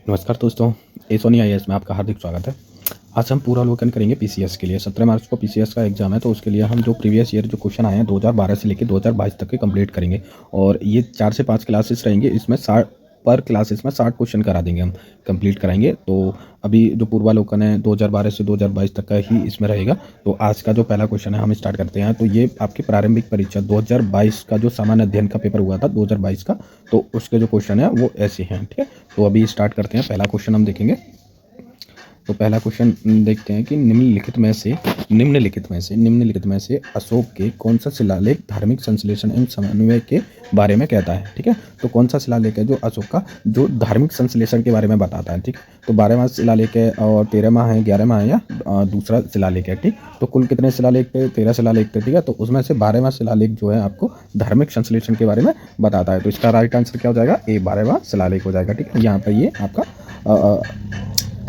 नमस्कार दोस्तों, सोनी आईएएस में आपका हार्दिक स्वागत है। आज हम पूर्वावलोकन करेंगे पीसीएस के लिए। 17 मार्च को पीसीएस का एग्जाम है, तो उसके लिए हम जो प्रीवियस ईयर जो क्वेश्चन आए हैं 2012 से लेकर 2022 तक के कंप्लीट करेंगे। और ये 4 से 5 क्लासेस रहेंगे, इसमें 60 पर क्लासेस में 60 क्वेश्चन करा देंगे, हम कंप्लीट कराएंगे। तो अभी जो पूर्वावलोकन है 2012 से 2022 तक का ही इसमें रहेगा। तो आज का जो पहला क्वेश्चन है हम स्टार्ट करते हैं। तो ये आपकी प्रारंभिक परीक्षा 2022 का जो सामान्य अध्ययन का पेपर हुआ था 2022 का, तो उसके जो क्वेश्चन है वो ऐसे हैं, ठीक है। तो अभी स्टार्ट करते हैं। पहला क्वेश्चन हम देखेंगे। तो पहला क्वेश्चन देखते हैं कि निम्नलिखित में से अशोक के कौन सा शिलालेख धार्मिक संश्लेषण एवं समन्वय के बारे में कहता है, ठीक है। तो कौन सा शिलालेख है जो अशोक का जो धार्मिक संश्लेषण के बारे में बताता है, ठीक है। तो 12वां शिलालेख है और 13वां है, 11वां है या दूसरा शिलालेख है, ठीक। तो कुल कितने शिलालेख थे? 13 शिलालेख थे, ठीक है। तो उसमें से 12वां शिलालेख जो है आपको धार्मिक संश्लेषण के बारे में बताता है। तो इसका राइट आंसर क्या हो जाएगा? ए, 12वां शिलालेख हो जाएगा, ठीक है। यहाँ पर ये आपका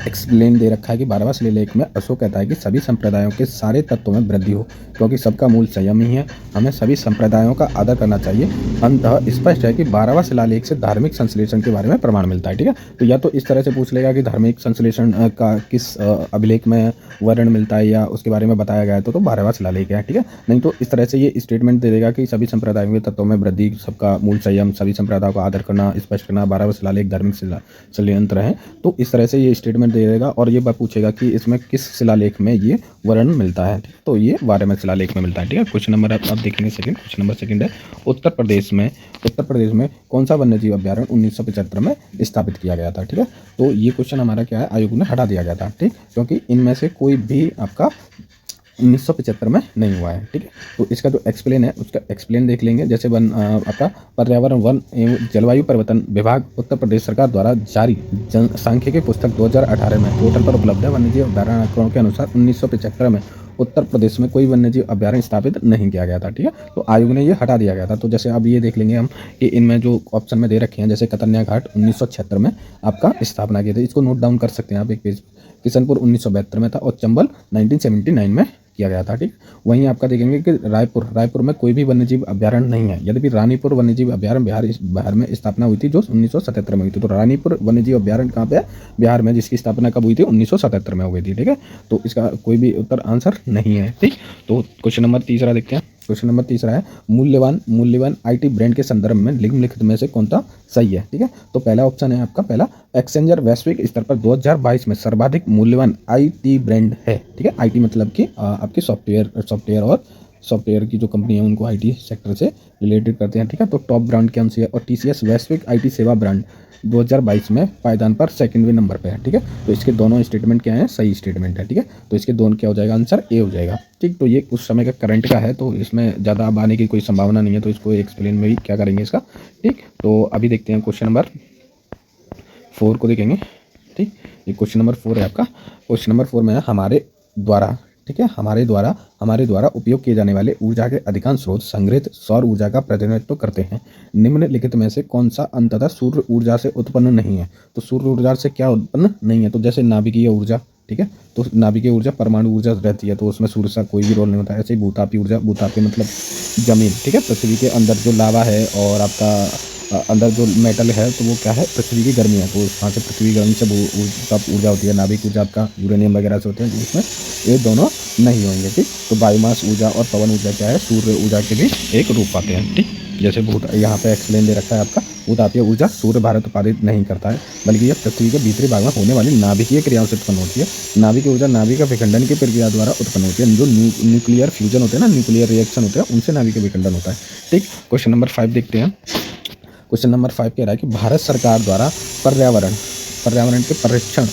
एक्सप्लेन दे रखा है कि 12वां शिलालेख में अशोक कहता है कि सभी संप्रदायों के सारे तत्वों में वृद्धि हो, क्योंकि सबका मूल संयम ही है। हमें सभी संप्रदायों का आदर करना चाहिए। अंततः स्पष्ट है कि 12वां शिलालेख से धार्मिक संश्लेषण के बारे में प्रमाण मिलता है, ठीक है। तो या तो इस तरह से पूछ लेगा कि धार्मिक संश्लेषण का किस अभिलेख में वर्णन मिलता है या उसके बारे में बताया गया है, तो 12वां शिलालेख है, ठीक है। नहीं तो इस तरह से ये स्टेटमेंट दे देगा कि सभी संप्रदायों के तत्वों में वृद्धि, सबका मूल संयम, सभी संप्रदायों का आदर करना, स्पष्ट करना, 12वां शिलालेख धार्मिक षड्यंत्र है। तो इस तरह से ये स्टेटमेंट दे देगा और ये बात पूछेगा कि इसमें किस शिलालेख में ये वर्णन मिलता है। तो ये 12वें शिलालेख में मिलता है, ठीक है। क्वेश्चन नंबर आप देखेंगे सेकंड। क्वेश्चन नंबर सेकंड है उत्तर प्रदेश में कौन सा वन्यजीव अभ्यारण्य 1975 में स्थापित किया गया था, ठीक है। तो ये क्वेश्चन हमारा क्या है, आयोग ने हटा दिया गया था, ठीक, क्योंकि इनमें से कोई भी आपका 1975 में नहीं हुआ है, ठीक है। तो इसका जो एक्सप्लेन है उसका एक्सप्लेन देख लेंगे। जैसे आपका पर्यावरण, वन एवं जलवायु परिवर्तन विभाग उत्तर प्रदेश सरकार द्वारा जारी जनसांख्यिकी पुस्तक 2018 में पोर्टल पर उपलब्ध है। वन्यजीव अभ्यारण्य आंकड़ों के अनुसार 1975 में उत्तर प्रदेश में कोई वन्यजीव अभ्यारण्य स्थापित नहीं किया गया था, ठीक है। तो आयोग ने ये हटा दिया गया था। तो जैसे अब ये देख लेंगे हम कि इनमें जो ऑप्शन में दे रखे हैं, जैसे कतरनिया घाट 1976 में आपका स्थापना की थी, इसको नोट डाउन कर सकते हैं आप एक पेज। किशनपुर 1972 में था और चंबल 1979 में किया गया था, ठीक। वहीं आपका देखेंगे कि रायपुर में कोई भी वन्यजीव अभ्यारण्य नहीं है, यद्यपि रानीपुर वन्यजीव अभ्यारण्य बिहार में स्थापना हुई थी, जो 1977 में हुई थी। तो रानीपुर वन्यजीव अभ्यारण्य कहाँ पे है? बिहार में, जिसकी स्थापना कब हुई थी? 1977 में हो गई थी, ठीक है। तो इसका कोई भी उत्तर आंसर नहीं है, ठीक। तो क्वेश्चन नंबर तीसरा देखते हैं। क्वेश्चन नंबर तीसरा है मूल्यवान आईटी ब्रांड के संदर्भ में निम्नलिखित में से कौन सा सही है, ठीक है। तो पहला ऑप्शन है आपका, पहला एक्सचेंजर वैश्विक स्तर पर 2022 में सर्वाधिक मूल्यवान आईटी ब्रांड है, ठीक है। आईटी मतलब कि आपकी सॉफ्टवेयर की जो कंपनी है उनको आईटी सेक्टर से रिलेटेड करते हैं, ठीक है। तो टॉप ब्रांड कौन सी है? और टीसीएस वैश्विक आईटी सेवा ब्रांड 2022 में पायदान पर सेकंडवे नंबर पे है, ठीक है। तो इसके दोनों स्टेटमेंट क्या है? सही स्टेटमेंट है, ठीक है। तो इसके दोनों क्या हो जाएगा? आंसर ए हो जाएगा, ठीक। तो ये उस समय का करंट का है, तो इसमें ज़्यादा अब आने की कोई संभावना नहीं है, तो इसको एक्सप्लेन में भी क्या करेंगे इसका, ठीक। तो अभी देखते हैं क्वेश्चन नंबर 4 को देखेंगे, ठीक। ये क्वेश्चन नंबर 4 है आपका। क्वेश्चन नंबर 4 में है हमारे द्वारा, ठीक है, हमारे द्वारा उपयोग किए जाने वाले ऊर्जा के अधिकांश स्रोत संग्रहित सौर ऊर्जा का प्रतिनिधित्व करते हैं। निम्नलिखित में से कौन सा अंततः सूर्य ऊर्जा से उत्पन्न नहीं है? तो सूर्य ऊर्जा से क्या उत्पन्न नहीं है? तो जैसे नाभिकीय ऊर्जा, ठीक है। तो नाभिकीय ऊर्जा परमाणु ऊर्जा रहती है, तो उसमें सूर्य का कोई भी रोल नहीं होता है। ऐसे ही भूतापी ऊर्जा, भूतापी मतलब जमीन, ठीक है, पृथ्वी के अंदर जो लावा है और आपका अंदर जो मेटल है, तो वो क्या है? पृथ्वी की गर्मी है, तो वहाँ से पृथ्वी गर्मी से ऊर्जा होती है। नाभिक ऊर्जा आपका यूरेनियम वगैरह से होते हैं, जिसमें ये दोनों नहीं होंगे, ठीक। तो बायोमास ऊर्जा और पवन ऊर्जा क्या है? सूर्य ऊर्जा के भी एक रूप पाते हैं, ठीक। जैसे यहाँ पे एक्सप्लेन दे रखा है आपका, भूतापीय ऊर्जा सूर्य भारत उत्पादित नहीं करता है, बल्कि यह पृथ्वी के भीतरी भाग में होने वाली नाभिकीय क्रियाओं से उत्पन्न होती है। नाभिकीय ऊर्जा नाभिक विखंडन की प्रक्रिया द्वारा उत्पन्न होती है। जो न्यूक्लियर फ्यूजन होते हैं ना, न्यूक्लियर रिएक्शन होते हैं, उनसे नाभिकीय विखंडन होता है, ठीक। क्वेश्चन नंबर 5 देखते हैं। क्वेश्चन नंबर 5 कह रहा है कि भारत सरकार द्वारा पर्यावरण के परीक्षण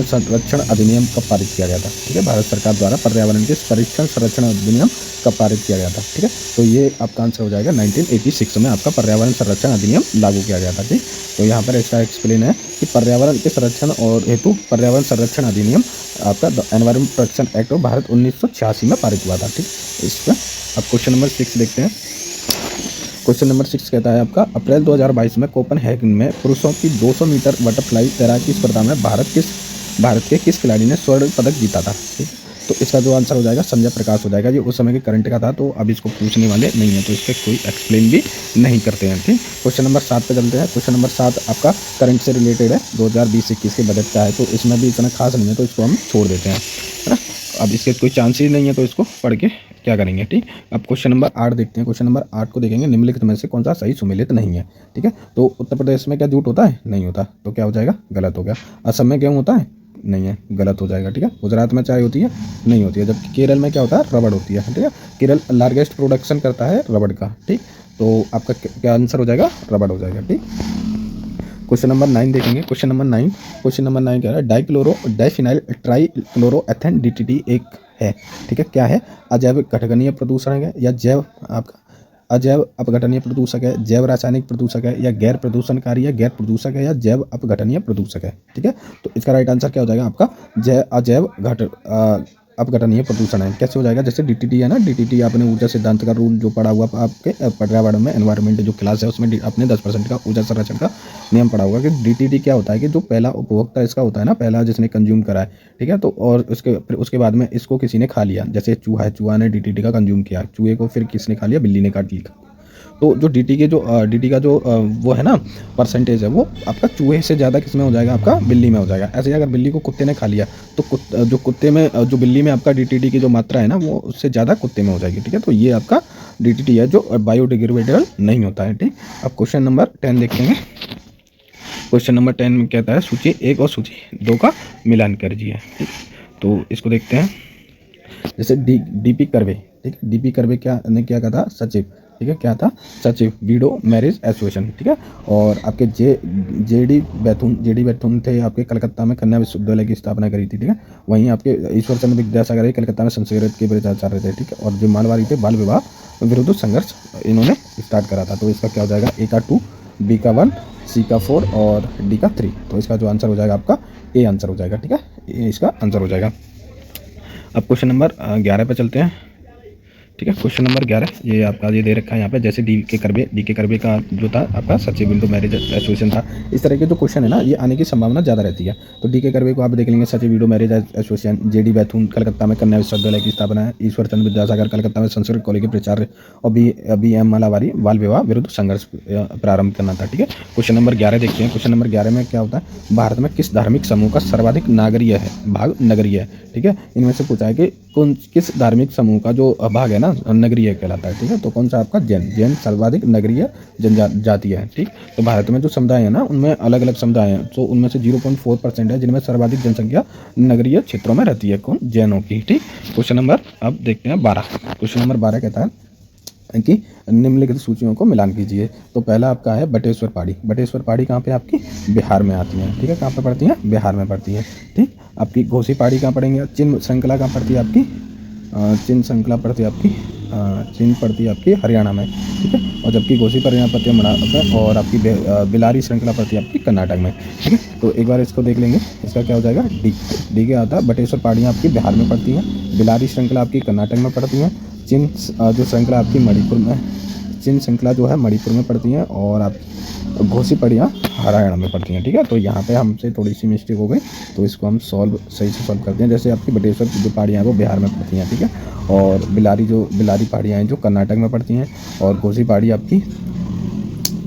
संरक्षण अधिनियम कब पारित किया गया था, ठीक है। भारत सरकार द्वारा पर्यावरण के परीक्षण संरक्षण अधिनियम कब पारित किया गया था, ठीक है। तो ये आपका आंसर हो जाएगा 1986 में आपका पर्यावरण संरक्षण अधिनियम लागू किया गया था, ठीक। तो यहाँ पर इसका एक्सप्लेन है कि पर्यावरण के संरक्षण और हेतु पर्यावरण संरक्षण अधिनियम आपका the environment protection act of Bharat 1986 में पारित हुआ था, ठीक। इस पर अब क्वेश्चन नंबर 6 देखते हैं। क्वेश्चन नंबर 6 कहता है आपका, अप्रैल 2022 में कोपेनहेगन में पुरुषों की 200 मीटर बटरफ्लाई तैराकी स्पर्धा में भारत के किस खिलाड़ी ने स्वर्ण पदक जीता था, ठीक। तो इसका जो आंसर हो जाएगा संजय प्रकाश हो जाएगा। ये उस समय के करंट का था, तो अब इसको पूछने वाले नहीं है, तो इस पर कोई एक्सप्लेन भी नहीं करते हैं। ठीक, क्वेश्चन नंबर 7 पे चलते हैं। क्वेश्चन नंबर 7 आपका करंट से रिलेटेड है, 2020-21 के बजट का है, तो इसमें भी इतना खास नहीं है, तो इसको हम छोड़ देते हैं, है ना। अब इसके कोई चांस ही नहीं है, तो इसको पढ़ के क्या करेंगे। ठीक, अब क्वेश्चन नंबर 8 देखते हैं। क्वेश्चन नंबर 8 को देखेंगे, निम्नलिखित में से कौन सा सही सुमेलित नहीं है। ठीक है, तो उत्तर प्रदेश में क्या जूट होता है? नहीं होता, तो क्या हो जाएगा? गलत हो गया। असम में गेहूँ होता है? नहीं है, गलत हो जाएगा। ठीक है, गुजरात में चाय होती है? नहीं होती है। जबकि केरल में क्या होता है? रबड़ होती है। ठीक है, केरल लार्जेस्ट प्रोडक्शन करता है रबड़ का। ठीक, तो आपका क्या आंसर हो जाएगा? रबड़ हो जाएगा। ठीक, क्वेश्चन नंबर 9 देखेंगे। क्वेश्चन नंबर 9 क्या है? डाइफिनाइल ट्राईक्लोरोएथेन DDT एक है। ठीक है, क्या है? अजैव घटनीय प्रदूषण है, या जैव आपका अजैव अपघटनीय प्रदूषक है, जैव रासायनिक प्रदूषक है, या गैर प्रदूषणकारी है, गैर प्रदूषक है, या जैव अपघटनीय प्रदूषक है। ठीक है, तो इसका राइट आंसर क्या हो जाएगा आपका? अजैव अपघटनीय प्रदूषण है। कैसे हो जाएगा? जैसे DDT है ना, DDT आपने ऊर्जा सिद्धांत का रूल जो पढ़ा हुआ आपके पर्यावरण में, एनवायरनमेंट जो क्लास है उसमें आपने 10% का ऊर्जा संरक्षण का नियम पढ़ा होगा कि DDT क्या होता है कि जो पहला उपभोक्ता इसका होता है ना, पहला जिसने कंज्यूम करा है, ठीक है, तो और उसके बाद में इसको किसी ने खा लिया, जैसे चूहा है, चूहा ने DDT का कंज्यूम किया, चूहे को फिर किसने खा लिया? बिल्ली ने काट लिया। तो जो DDT का जो वो है ना परसेंटेज है, वो आपका चूहे से ज़्यादा किस में हो जाएगा? आपका बिल्ली में हो जाएगा। ऐसे ही अगर बिल्ली को कुत्ते ने खा लिया, तो जो बिल्ली में आपका DDT की जो मात्रा है ना, वो उससे ज़्यादा कुत्ते में हो जाएगी। ठीक है, तो ये आपका DDT है जो बायोडिग्रेडेबल नहीं होता है। ठीक, अब क्वेश्चन नंबर 10 देखेंगे। क्वेश्चन नंबर 10 में कहता है सूची 1 और सूची 2 का मिलान कीजिए। ठीक, तो इसको देखते हैं। जैसे DP कर्वे, ठीक है, DP कर्वे क्या कहा था? सचिव। ठीक है, क्या था? सचिव, विडो मैरिज एसोसिएशन। ठीक है, और आपके जेडी बैथुन थे, आपके कलकत्ता में कन्या विश्वविद्यालय की स्थापना करी थी। ठीक है, वहीं आपके ईश्वर चंद्र विद्यासागर कलकत्ता में संस्कृत के प्रचार्य थे। ठीक है, और जो मारवाड़ी थे बाल विवाह विरुद्ध संघर्ष इन्होंने स्टार्ट करा था। तो इसका क्या हो जाएगा? A का 2, B का 1, C का 4 और D का 3। तो इसका जो आंसर हो जाएगा आपका A आंसर हो जाएगा। ठीक है, ये इसका आंसर हो जाएगा। अब क्वेश्चन नंबर 11 पे चलते हैं। ठीक है, क्वेश्चन नंबर 11 ये आपका ये दे रखा है यहाँ पे। जैसे डी के कर्वे का जो था आपका सचिव विंडो मैरिज एसोसिएशन था। इस तरह के जो क्वेश्चन है ना, ये आने की संभावना ज़्यादा रहती है। तो डी के कर्वे को आप देख लेंगे, सचिव widow marriage association, JD Bethune Calcutta में कन्या विश्वविद्यालय की स्थापना है, ईश्वर चंद्र विद्यासागर कलकत्ता में संस्कृत कॉलेज के प्राचार्य, और BM मालावारी बाल विवाह विरुद्ध संघर्ष प्रारंभ करना था। ठीक है, क्वेश्चन नंबर 11 देखते हैं। क्वेश्चन नंबर 11 में क्या होता है? भारत में किस धार्मिक समूह का सर्वाधिक नागरीय है भाग नगरीय है? ठीक है, इनमें से पूछा है कि किस धार्मिक समूह का जो भाग है ना नगरीय कहलाता है। ठीक है, तो कौन सा आपका? जैन सर्वाधिक नगरीय जनजातीय है। ठीक, तो भारत में जो समुदाय है ना, उनमें अलग अलग समुदाय हैं, तो उनमें से 0.4% है जिनमें सर्वाधिक जनसंख्या नगरीय क्षेत्रों में रहती है। कौन? जैनों की। ठीक, क्वेश्चन नंबर अब देखते हैं 12। क्वेश्चन नंबर 12 कहता है कि निम्नलिखित सूचियों को मिलान कीजिए। तो पहला आपका है बटेश्वर पहाड़ी। बटेश्वर पहाड़ी कहाँ पे? आपकी बिहार में आती है। ठीक है, कहाँ पे पड़ती है? बिहार में पड़ती है। ठीक, आपकी घोसी पहाड़ी कहाँ पड़ेंगे? चिन्ह श्रृंखला कहाँ पड़ती है आपकी? चिन्ह श्रृंखला पड़ती है आपकी चिन्ह पड़ती है आपकी हरियाणा में। ठीक है, और जबकि घोसी पर यहाँ पड़ती है और आपकी बिलारी श्रृंखला पड़ती है आपकी कर्नाटक में। ठीक है, तो एक बार इसको देख लेंगे। इसका क्या हो जाएगा? डी क्या आता है? बटेश्वर पहाड़ियाँ आपकी बिहार में पड़ती हैं, बिलारी श्रृंखला आपकी कर्नाटक में पड़ती हैं, चिन्ह जो श्रृंखला आपकी मणिपुर में, चिन्ह श्रृंखला जो है मणिपुर में पड़ती हैं, और आप घोसी पहाड़ियाँ हरियाणा में पड़ती हैं। ठीक है, तो यहाँ पे हमसे थोड़ी सी मिस्टेक हो गई, तो इसको हम सही से सॉल्व करते हैं। जैसे आपकी बटेश्वर की जो पहाड़ियाँ हैं वो बिहार में पड़ती हैं। ठीक है, और बिलारी पहाड़ियाँ हैं जो कर्नाटक में पड़ती हैं, और घोसी पहाड़ी आपकी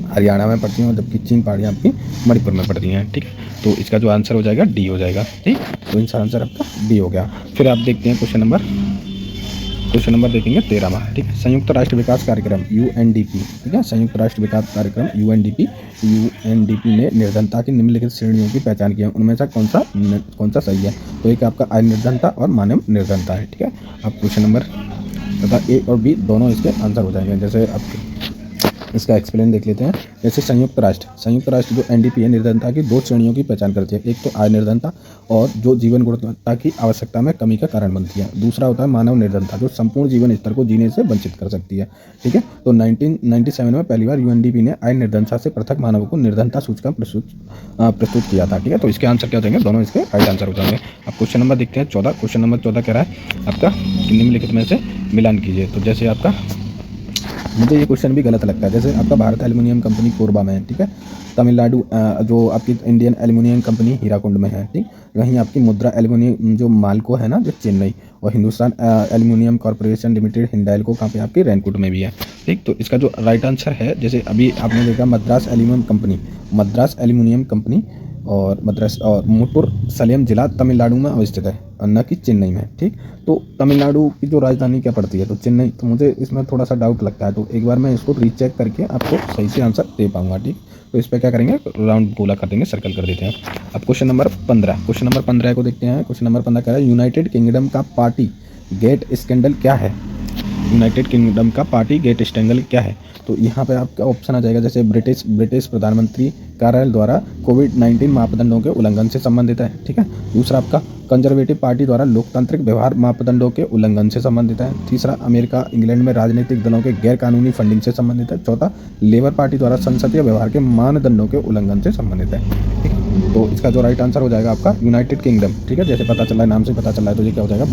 हरियाणा में पड़ती हैं, और जबकि चिन्ह पहाड़ियाँ आपकी मणिपुर में पड़ती हैं। ठीक है, तो इसका जो आंसर हो जाएगा डी हो जाएगा। ठीक, तो इसका आंसर आपका डी हो गया। फिर आप देखते हैं क्वेश्चन नंबर देखेंगे 13वां। ठीक है, संयुक्त राष्ट्र विकास कार्यक्रम UNDP। ठीक है, संयुक्त राष्ट्र विकास कार्यक्रम UNDP ने निर्धनता की निम्नलिखित श्रेणियों की पहचान की है। उनमें से कौन सा सही है? तो एक आपका आय निर्धनता और मानव निर्धनता है। ठीक है, अब क्वेश्चन नंबर तथा A और B दोनों इसके आंसर हो जाएंगे। जैसे आप इसका एक्सप्लेन देख लेते हैं। जैसे संयुक्त राष्ट्र जो NDP है, निर्धनता की 2 श्रेणियों की पहचान करती है। एक तो आय निर्धनता, और जो जीवन गुणवत्ता की आवश्यकता में कमी का कारण बनती है। दूसरा होता है मानव निर्धनता, जो संपूर्ण जीवन स्तर को जीने से वंचित कर सकती है। ठीक है, तो 1997 में पहली बार UNDP ने आय निर्धनता से पृथक मानवों को निर्धनता सूचकांक प्रस्तुत किया था। ठीक है, तो इसके आंसर क्या हो जाएंगे? दोनों इसके राइट आंसर हो जाएंगे। अब क्वेश्चन नंबर देखते हैं 14। क्वेश्चन नंबर 14 कह रहा है आपका निम्नलिखित में से मिलान कीजिए। तो जैसे आपका मुझे ये क्वेश्चन भी गलत लगता है। जैसे आपका भारत एल्युमिनियम कंपनी कोरबा में है, ठीक है। तमिलनाडु जो आपकी इंडियन एल्युमिनियम कंपनी हीराकुंड में है, ठीक। वहीं आपकी मुद्रा एल्युमिनियम जो मालको है ना, जो चेन्नई, और Hindustan aluminium corporation limited Hindalco कहाँ पे आपकी रैनकुट में भी है, ठीक। तो इसका जो राइट आंसर है, जैसे अभी आपने देखा मद्रास एल्युमिनियम कंपनी और मद्रास और मुट्टूर सलेम जिला तमिलनाडु में अवस्थित है, और न कि चेन्नई में, ठीक। तो तमिलनाडु की जो राजधानी क्या पड़ती है, तो चेन्नई। तो मुझे इसमें थोड़ा सा डाउट लगता है, तो एक बार मैं इसको रीचेक करके आपको सही से आंसर दे पाऊंगा, ठीक। तो इस पर क्या करेंगे, राउंड गोला कर देंगे, सर्कल कर देते हैं। अब क्वेश्चन नंबर 15 को देखते हैं। क्वेश्चन नंबर 15 क्या है, यूनाइटेड किंगडम का पार्टी गेट स्कैंडल क्या है। यूनाइटेड किंगडम का पार्टी गेट स्कैंडल क्या है। तो यहाँ पे आपका ऑप्शन आ जाएगा, जैसे ब्रिटिश प्रधानमंत्री कार्यालय द्वारा कोविड-19 मापदंडों के उल्लंघन से संबंधित है, ठीक है। दूसरा आपका कंजर्वेटिव पार्टी द्वारा लोकतांत्रिक व्यवहार मापदंडों के उल्लंघन से संबंधित है। तीसरा अमेरिका इंग्लैंड में राजनीतिक दलों के गैर कानूनी फंडिंग से संबंधित है। चौथा लेबर पार्टी द्वारा संसदीय व्यवहार के मानदंडों के उल्लंघन से संबंधित है, ठीक है। तो इसका जो राइट आंसर हो जाएगा आपका यूनाइटेड किंगडम, ठीक है। जैसे पता चल रहा है, नाम से पता चल रहा है, तो ये क्या हो जाएगा,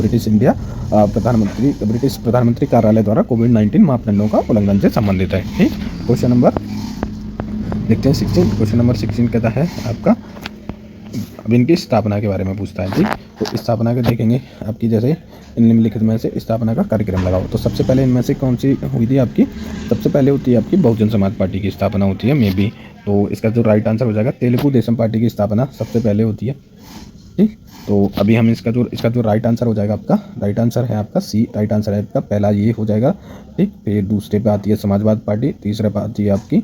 ब्रिटिश प्रधानमंत्री कार्यालय द्वारा कोविड-19 मापदंडों का उल्लंघन से संबंधित है, ठीक। क्वेश्चन नंबर देखते हैं 16। क्वेश्चन नंबर 16 कहता है आपका, अब इनकी स्थापना के बारे में पूछता है, ठीक। तो स्थापना के देखेंगे आपकी, जैसे निम्नलिखित में से स्थापना का कार्यक्रम लगाओ। तो सबसे पहले इनमें से कौन सी हुई थी आपकी, सबसे पहले होती है आपकी बहुजन समाज पार्टी की स्थापना होती है, मे बी। तो इसका जो राइट आंसर हो जाएगा, तेलुगु देशम पार्टी की स्थापना सबसे पहले होती है, ठीक। तो अभी हम इसका जो राइट आंसर हो जाएगा, आपका राइट आंसर है आपका सी, राइट आंसर है आपका पहला ये हो जाएगा, ठीक। फिर दूसरे पे आती है समाजवाद पार्टी, तीसरे पे आती है आपकी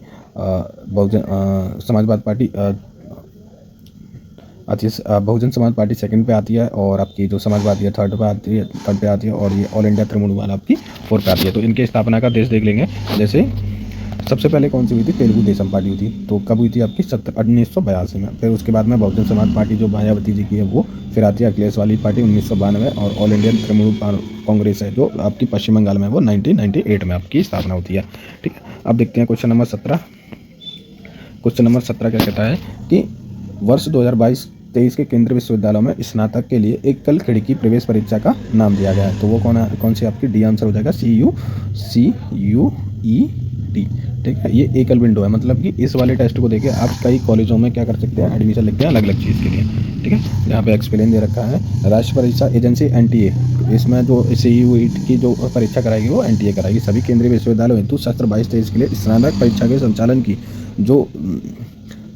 समाजवाद पार्टी आती है, बहुजन समाज पार्टी सेकंड पे आती है, और आपकी जो समाजवादी है थर्ड पे आती है, और ये ऑल इंडिया तृणमूल वाला आपकी फोर्थ पे आती है। तो इनके स्थापना का देश देख लेंगे। जैसे सबसे पहले कौन सी हुई थी, तेलुगु देशम पार्टी हुई थी। तो कब हुई थी आपकी, 1982 में। फिर उसके बाद में बहुजन समाज पार्टी जो मायावती जी की है वो, फिर आती है अखिलेश वाली पार्टी 1992, और ऑल इंडियन तृणमूल कांग्रेस है जो आपकी पश्चिम बंगाल में, वो 1998 में आपकी स्थापना होती है, ठीक है। अब देखते हैं क्वेश्चन नंबर 17। क्वेश्चन नंबर 17 क्या कहता है कि वर्ष 2022-23 के केंद्रीय विश्वविद्यालयों में स्नातक के लिए एकल खिड़की प्रवेश परीक्षा का नाम दिया गया है। तो वो कौन सी आपकी डी आंसर हो जाएगा, CUET, ठीक है। ये एकल विंडो है, मतलब कि इस वाले टेस्ट को देके आप कई कॉलेजों में क्या कर सकते हैं, एडमिशन लेते हैं अलग अलग चीज़ के लिए, ठीक है। यहाँ पे एक्सप्लेन दे रखा है, राष्ट्रीय परीक्षा एजेंसी NTA, इसमें जो CUET की जो परीक्षा कराएगी वो NTA कराएगी। सभी केंद्रीय विश्वविद्यालयों हेतु सत्र 22-23 के लिए स्नातक परीक्षा के संचालन की जो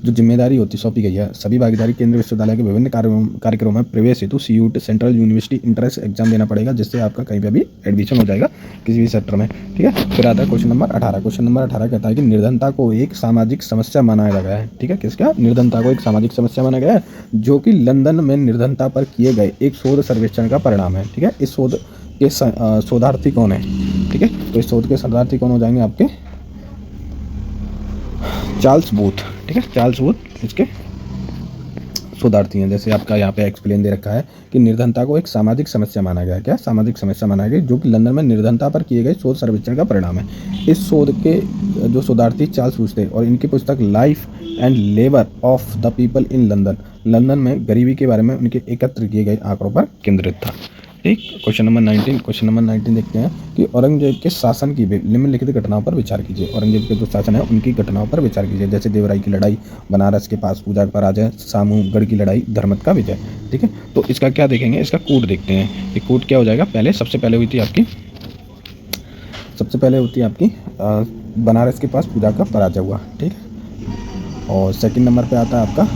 जिम्मेदारी होती सौंपी गई है, सभी भागीदारी केंद्रीय विश्वविद्यालय के विभिन्न कार्यक्रमों में प्रवेश हेतु CUET central university entrance exam देना पड़ेगा, जिससे आपका कहीं पे भी एडमिशन हो जाएगा किसी भी सेक्टर में, ठीक है। फिर आता है क्वेश्चन नंबर 18। क्वेश्चन नंबर 18 कहता है कि निर्धनता को एक सामाजिक समस्या माना गया है, ठीक है। किसका, निर्धनता को एक सामाजिक समस्या माना गया है, जो कि लंदन में निर्धनता पर किए गए एक शोध सर्वेक्षण का परिणाम है, ठीक है। इस शोध के शोधार्थी कौन है, ठीक है। तो इस शोध के शोधार्थी कौन हो जाएंगे आपके, चार्ल्स बूथ, ठीक है। चार्ल्स बूथ इसके शोधार्थी हैं। जैसे आपका यहाँ पे एक्सप्लेन दे रखा है कि निर्धनता को एक सामाजिक समस्या माना गया है, क्या सामाजिक समस्या माना गया, जो कि लंदन में निर्धनता पर किए गए शोध सर्वेक्षण का परिणाम है। इस शोध के जो शोधार्थी चार्ल्स बूथ थे, और इनकी पुस्तक life and labour of the people in London में गरीबी के बारे में उनके एकत्र किए गए आंकड़ों पर केंद्रित था, ठीक। क्वेश्चन नंबर 19 देखते हैं कि औरंगजेब के शासन की निम्नलिखित घटनाओं पर विचार कीजिए। औरंगजेब के जो शासन है उनकी घटनाओं पर विचार कीजिए। जैसे देवराई की लड़ाई, बनारस के पास पूजा का पराजय, सामूगढ़ की लड़ाई, धर्मत का विजय, ठीक है। तो इसका क्या देखेंगे, इसका कोड देखते हैं। ये कोड क्या हो जाएगा, सबसे पहले होती है आपकी बनारस के पास पूजा का पराजय हुआ, ठीक है। और सेकंड नंबर पे आता है आपका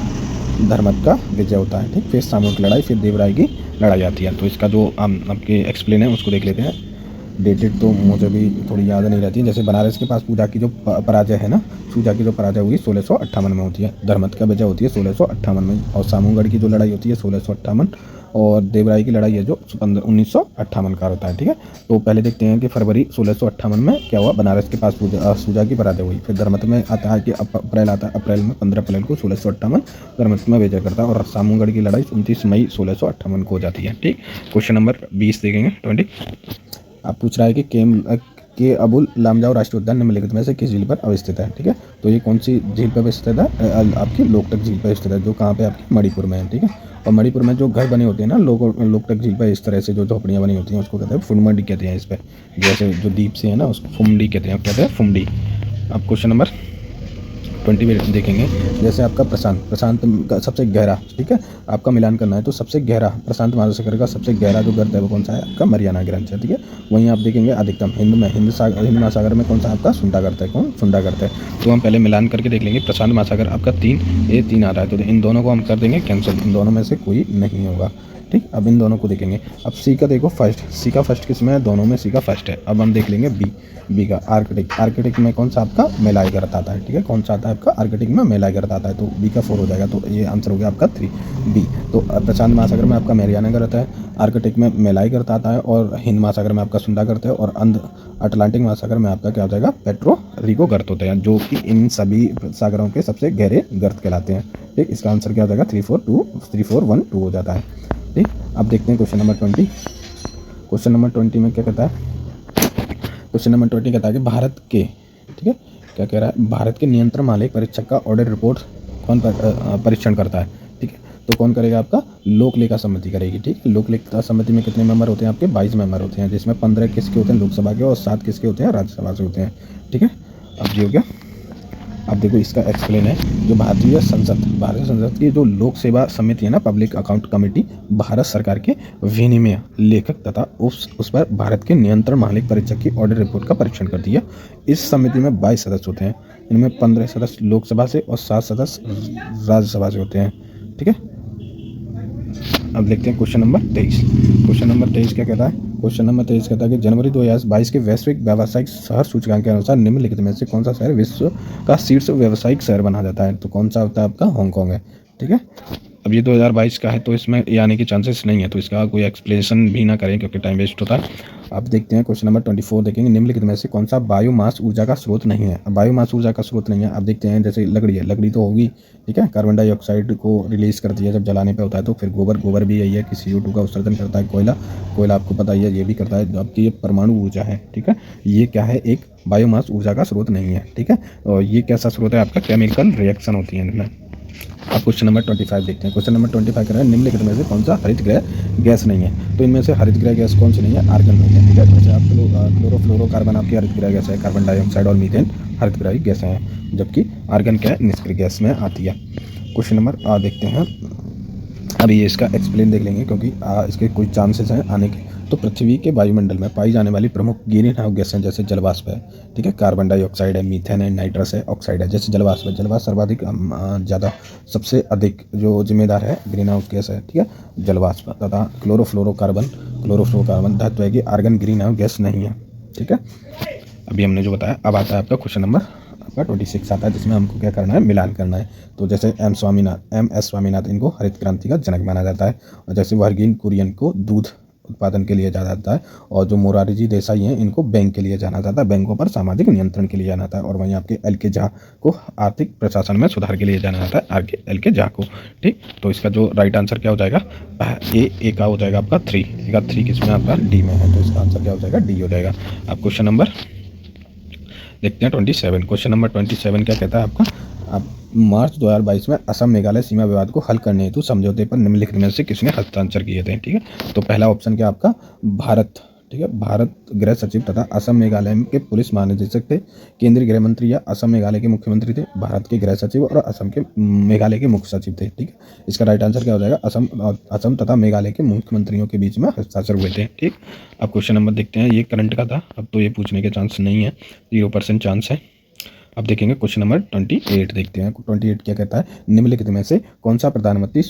धर्मत का विजय होता है, ठीक। फिर सामूहिक लड़ाई, फिर देवराई की लड़ाई आती है। तो इसका जो आपके एक्सप्लेन है उसको देख लेते हैं। डेटेड तो मुझे भी थोड़ी याद नहीं रहती। जैसे बनारस के पास पूजा की जो पराजय है ना, पूजा की जो पराजय हुई 1658 में होती है, धर्मत का विजय होती है 1658 में, और सामूगढ़ की जो लड़ाई होती है 1658, और देवराई की लड़ाई है जो 1958 का होता है, ठीक है। तो पहले देखते हैं कि फरवरी 1658 में क्या हुआ, बनारस के पास पूजा की पराजय हुई। फिर धर्मत में आता है कि अप्रैल में 15 अप्रैल को 1658 धर्मत में विजय करता है, और सामूगढ़ की लड़ाई 29 मई 1658 को हो जाती है, ठीक। क्वेश्चन नंबर 20 देखेंगे 20। आप पूछ रहा है कि के अबुल लामजाओ राष्ट्रीय उद्यान निम्नलिखित में से किस झील पर अवस्थित है। ठीक है, तो ये कौन सी झील पर स्थित है, आपकी लोकटक झील पर स्थित है, जो कहाँ पे आपकी मणिपुर में है। ठीक है, और मणिपुर में जो घर बने होते हैं ना लोकटक झील पर इस तरह से जो झोपड़ियाँ बनी होती हैं उसको कहते हैं फुमडी कहते हैं। इस पर जैसे जो द्वीप से है ना उसको फुमडी कहते हैं, कहते हैं फुमडी। अब क्वेश्चन नंबर 20 में देखेंगे, जैसे आपका प्रशांत का सबसे गहरा, ठीक है, आपका मिलान करना है तो सबसे गहरा प्रशांत महासागर का सबसे गहरा जो गर्त है वो कौन सा है, आपका मरियाना ग्रंथ है। ठीक है, वहीं आप देखेंगे अधिकतम हिंद महासागर में कौन सा आपका सुंडा गर्त है, कौन सुंडा गर्त है। तो हम पहले मिलान करके देख लेंगे, प्रशांत महासागर आपका 3 आ रहा है, तो इन दोनों को हम कर देंगे कैंसिल, इन दोनों में से कोई नहीं होगा। ठीक, अब इन दोनों को देखेंगे। अब सी का देखो फर्स्ट, सी का फर्स्ट किस में है, दोनों में सी का फर्स्ट है। अब हम देख लेंगे बी का आर्कटिक में कौन सा आपका मेलाई गर्त आता है। ठीक है, कौन सा आता है आपका आर्कटिक में मेलाई गर्त आता है, तो बी का 4 हो जाएगा, तो ये आंसर हो गया आपका 3 बी। तो प्रशांत महासागर में आपका मैरियाना गर्त है, आर्कटिक में मेलाई गर्त आता है, और हिंद महासागर में आपका सुंडा गर्त है, और अटलांटिक महासागर में आपका क्या हो जाएगा, पेट्रो रिको गर्त होते हैं, जो कि इन सभी सागरों के सबसे गहरे गर्त कहलाते हैं। ठीक, इसका आंसर क्या हो जाएगा 341 हो जाता है। ठीक, अब देखते हैं क्वेश्चन नंबर 20। क्वेश्चन नंबर 20 में क्या कहता है, क्वेश्चन नंबर 20 कहता है कि भारत के, ठीक है, क्या कह रहा है, भारत के नियंत्रण मालिक परीक्षक का ऑडिट रिपोर्ट कौन परीक्षण करता है। ठीक है, तो कौन करेगा, आपका लोक लेखा समिति करेगी। ठीक है, लोक लेखा समिति में कितने मेंबर होते हैं, आपके 22 मेंबर होते हैं, जिसमें 15 किसके होते हैं, लोकसभा के, और 7 किसके होते हैं, राज्यसभा से होते हैं। ठीक है, अब ये हो गया। अब देखो इसका एक्सप्लेन है, जो भारतीय संसद की जो लोक सेवा समिति है ना, पब्लिक अकाउंट कमेटी, भारत सरकार के विनिमय लेखक तथा उस पर भारत के नियंत्रण मालिक परीक्षक की ऑडिट रिपोर्ट का परीक्षण करती है। इस समिति में 22 सदस्य होते हैं, इनमें 15 सदस्य लोकसभा से और 7 सदस्य राज्यसभा से होते हैं। ठीक है, अब देखते हैं क्वेश्चन नंबर 23। क्वेश्चन नंबर 23 क्या कहता है, क्वेश्चन नंबर 23 कहता है कि जनवरी 2022 के वैश्विक व्यावसायिक शहर सूचकांक के अनुसार निम्नलिखित में से कौन सा शहर विश्व का शीर्ष व्यावसायिक शहर बना जाता है, तो कौन सा होता है आपका हांगकांग है। ठीक है, अब ये 2022 का है तो इसमें ये आने की चांसेस नहीं है, तो इसका कोई एक्सप्लेनेशन भी ना करें क्योंकि टाइम वेस्ट होता है। अब देखते हैं क्वेश्चन नंबर 24 देखेंगे, निम्नलिखित में से कौन सा बायोमास ऊर्जा का स्रोत नहीं है। अब बायोमास ऊर्जा का स्रोत नहीं है, अब देखते हैं, जैसे लकड़ी है, लकड़ी तो होगी, ठीक है, कार्बन डाइऑक्साइड को रिलीज करती है जब जलाने पे होता है, तो फिर गोबर भी यही है कि CO2 का उत्सर्जन करता है। कोयला आपको पता ही है ये भी करता है, जबकि ये परमाणु ऊर्जा है। ठीक है, ये क्या है, एक बायोमास ऊर्जा का स्रोत नहीं है। ठीक है, और ये कैसा स्रोत है, आपका केमिकल रिएक्शन होती है इनमें। अब क्वेश्चन नंबर 25 देखते हैं। क्वेश्चन नंबर 25 कर रहे हैं, निम्नलिखित में से कौन सा हरित गृह गैस नहीं है, तो इनमें से हरित गृह गैस कौन सी नहीं है, आर्गन नहीं है। ठीक है, जैसे आप क्लोरोफ्लोरोकार्बन आपकी हरित गृह गैस है, कार्बन डाइऑक्साइड और मीथेन हरित गृह गैस हैं, जबकि आर्गन क्या है, निष्क्रिय गैस में आती है। क्वेश्चन नंबर देखते हैं, अभी ये इसका एक्सप्लेन देख लेंगे क्योंकि इसके कुछ चांसेस हैं आने के। तो पृथ्वी के वायुमंडल में पाई जाने वाली प्रमुख ग्रीन हाउस गैसें जैसे जलवाष्प है, ठीक है, कार्बन डाइऑक्साइड है, मीथेन है, नाइट्रस है, ऑक्साइड है। जैसे जलवाष्प है, जलवाष्प सर्वाधिक ज़्यादा सबसे अधिक जो जिम्मेदार है ग्रीन हाउस गैस है। ठीक है, जलवाष्प तथा क्लोरोफ्लोरोकार्बन धातु है कि आर्गन ग्रीन हाउस गैस नहीं है। ठीक है, अभी हमने जो बताया, अब आता है आपका क्वेश्चन नंबर आपका 26 आता है, जिसमें हमको क्या करना है, मिलान करना है। तो जैसे M.S. स्वामीनाथन इनको हरित क्रांति का जनक माना जाता है, और जैसे वर्गीन कुरियन को दूध उत्पादन के लिए जाना जाता है, और जो मोरारजी देसाई हैं इनको बैंक के लिए जाना जाता है, बैंकों पर सामाजिक नियंत्रण के लिए जाना जाता है, और वहीं आपके L.K. झा को आर्थिक प्रशासन में सुधार के लिए जाना जाता है, L.K. झा को। ठीक, तो इसका जो राइट आंसर क्या हो जाएगा, ए का हो जाएगा आपका 3 किसमें आपका डी में है, तो इसका आंसर क्या हो जाएगा, डी हो जाएगा। अब क्वेश्चन नंबर देखते हैं 27। क्वेश्चन नंबर 27 क्या कहता है आपका, अब मार्च 2022 में असम मेघालय सीमा विवाद को हल करने हेतु समझौते पर निम्नलिखित में से किसने हस्ताक्षर किए थे। ठीक है, तो पहला ऑप्शन क्या आपका भारत, ठीक है, भारत गृह सचिव तथा असम मेघालय के पुलिस महानिदेशक थे, केंद्रीय गृह मंत्री या असम मेघालय के मुख्यमंत्री थे, भारत के गृह सचिव और असम के मेघालय के मुख्य सचिव थे। ठीक है, इसका राइट आंसर क्या हो जाएगा, असम तथा मेघालय के मुख्यमंत्रियों के बीच में हस्ताक्षर हुए थे। ठीक, अब क्वेश्चन नंबर देखते हैं, ये करंट का था, अब तो ये पूछने के चांस नहीं है, 0% चांस है। अब देखेंगे क्वेश्चन नंबर 28 देखते हैं। 28 क्या कहता है, निम्नलिखित में से कौन सा प्रधानमंत्री